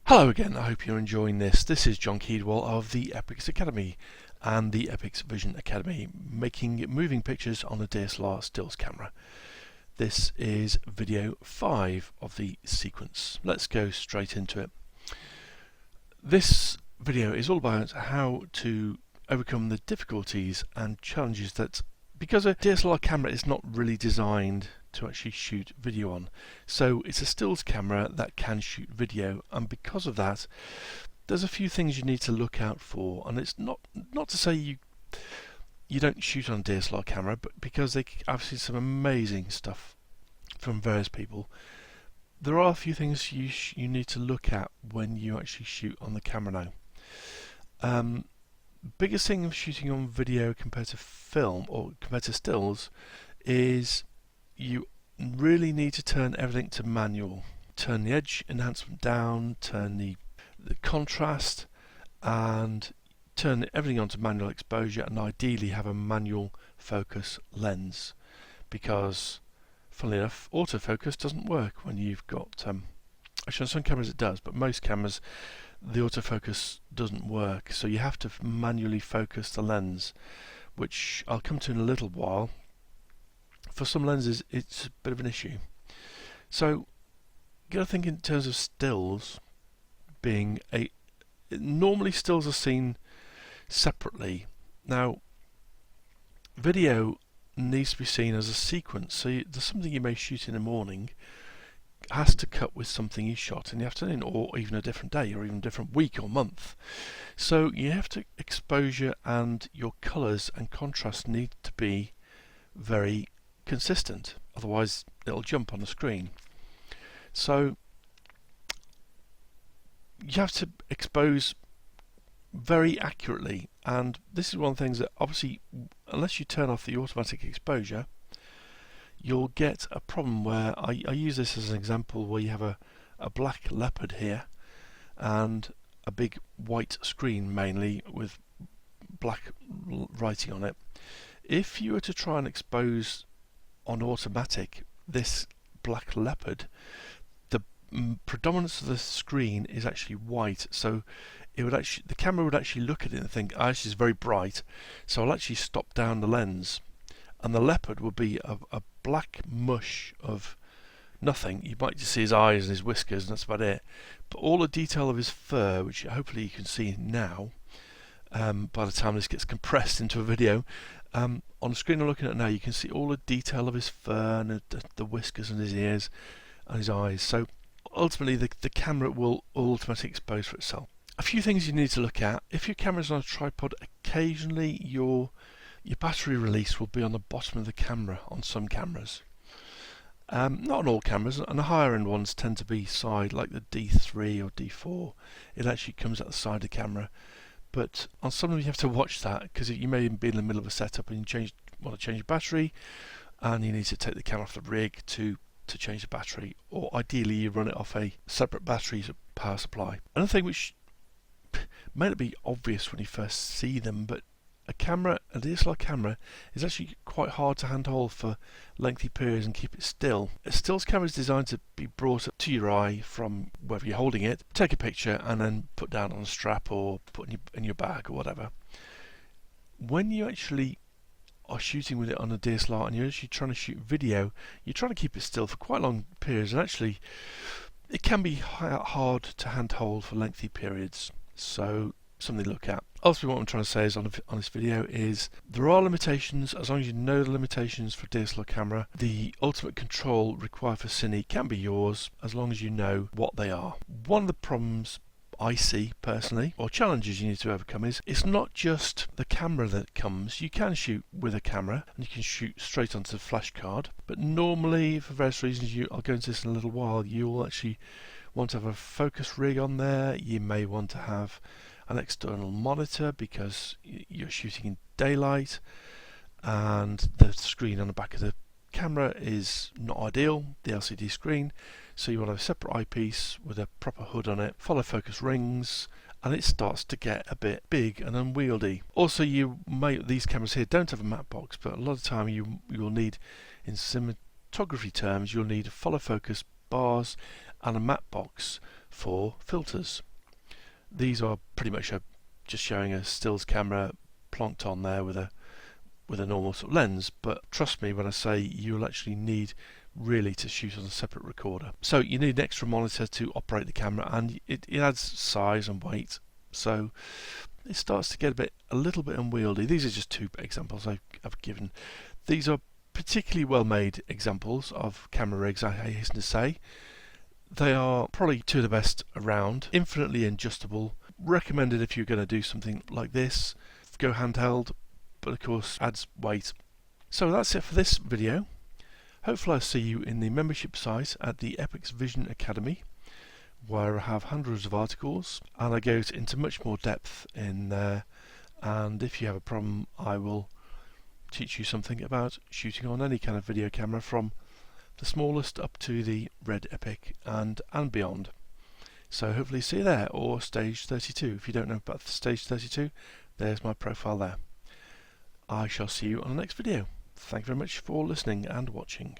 Hello again, I hope you're enjoying this. This is John Keedwell of the Epics Academy and the Epics Vision Academy, making moving pictures on a DSLR stills camera. This is video 5 of the sequence. Let's go straight into it. This video is all about how to overcome the difficulties and challenges that, because a DSLR camera is not really designed to actually shoot video on. So it's a stills camera that can shoot video, and because of that there's a few things you need to look out for. And it's not to say you don't shoot on a DSLR camera, but because I've seen some amazing stuff from various people, there are a few things you need to look at when you actually shoot on the camera now. Biggest thing of shooting on video compared to film or compared to stills is you really need to turn everything to manual. Turn the edge enhancement down, turn the contrast, and turn everything onto manual exposure, and ideally have a manual focus lens, because funnily enough autofocus doesn't work when you've got actually on some cameras it does, but most cameras the autofocus doesn't work, so you have to manually focus the lens, which I'll come to in a little while. For some lenses it's a bit of an issue. So you got to think in terms of stills being normally stills are seen separately. Now video needs to be seen as a sequence, so there's something you may shoot in the morning has to cut with something you shot in the afternoon, or even a different day, or even a different week or month. So you have to exposure and your colours and contrast need to be very consistent, otherwise it'll jump on the screen. So you have to expose very accurately, and this is one of the things that obviously unless you turn off the automatic exposure you'll get a problem where I use this as an example where you have a black leopard here and a big white screen mainly with black writing on it. If you were to try and expose on automatic this black leopard, the predominance of the screen is actually white, so the camera would actually look at it and think, oh, this is very bright, so I'll actually stop down the lens, and the leopard would be a black mush of nothing. You might just see his eyes and his whiskers and that's about it, but all the detail of his fur, which hopefully you can see now by the time this gets compressed into a video, on the screen I'm looking at now you can see all the detail of his fur and the whiskers and his ears and his eyes. So ultimately the camera will automatically expose for itself. A few things you need to look at: if your camera's on a tripod, occasionally your battery release will be on the bottom of the camera on some cameras. Not on all cameras, and the higher end ones tend to be side, like the D3 or D4. It actually comes at the side of the camera, but on some of them you have to watch that, because you may be in the middle of a setup and you want to change your battery, and you need to take the camera off the rig to change the battery, or ideally you run it off a separate battery power supply. Another thing which may not be obvious when you first see them, but a DSLR camera is actually quite hard to handhold for lengthy periods and keep it still. A stills camera is designed to be brought up to your eye from wherever you're holding it, take a picture and then put down on a strap or put in your bag or whatever. When you actually are shooting with it on a DSLR and you're actually trying to shoot video, you're trying to keep it still for quite long periods, and actually it can be hard to handhold for lengthy periods. So something to look at. Ultimately what I'm trying to say is on this video is there are limitations. As long as you know the limitations for DSLR camera, the ultimate control required for cine can be yours as long as you know what they are. One of the problems I see personally, or challenges you need to overcome, is it's not just the camera that comes. You can shoot with a camera and you can shoot straight onto the flash card, but normally for various reasons, I'll go into this in a little while, you'll actually want to have a focus rig on there. You may want to have an external monitor because you're shooting in daylight and the screen on the back of the camera is not ideal, the LCD screen, so you want to have a separate eyepiece with a proper hood on it, follow focus rings, and it starts to get a bit big and unwieldy. Also these cameras here don't have a matte box, but a lot of the time you'll need, in cinematography terms, you'll need a follow focus bars and a matte box for filters. These are pretty much just showing a stills camera plonked on there with a normal sort of lens, but trust me when I say you'll actually need really to shoot on a separate recorder. So you need an extra monitor to operate the camera, and it adds size and weight, so it starts to get a little bit unwieldy. These are just two examples I've given. These are particularly well made examples of camera rigs, I hasten to say. They are probably two of the best around, infinitely adjustable, recommended if you're going to do something like this. Go handheld, but of course adds weight. So that's it for this video. Hopefully I'll see you in the membership site at the Epix Vision Academy, where I have hundreds of articles and I go into much more depth in there, and if you have a problem I will teach you something about shooting on any kind of video camera, from the smallest up to the Red Epic and beyond. So hopefully see you there, or stage 32. If you don't know about the stage 32, there's my profile there. I shall see you on the next video. Thank you very much for listening and watching.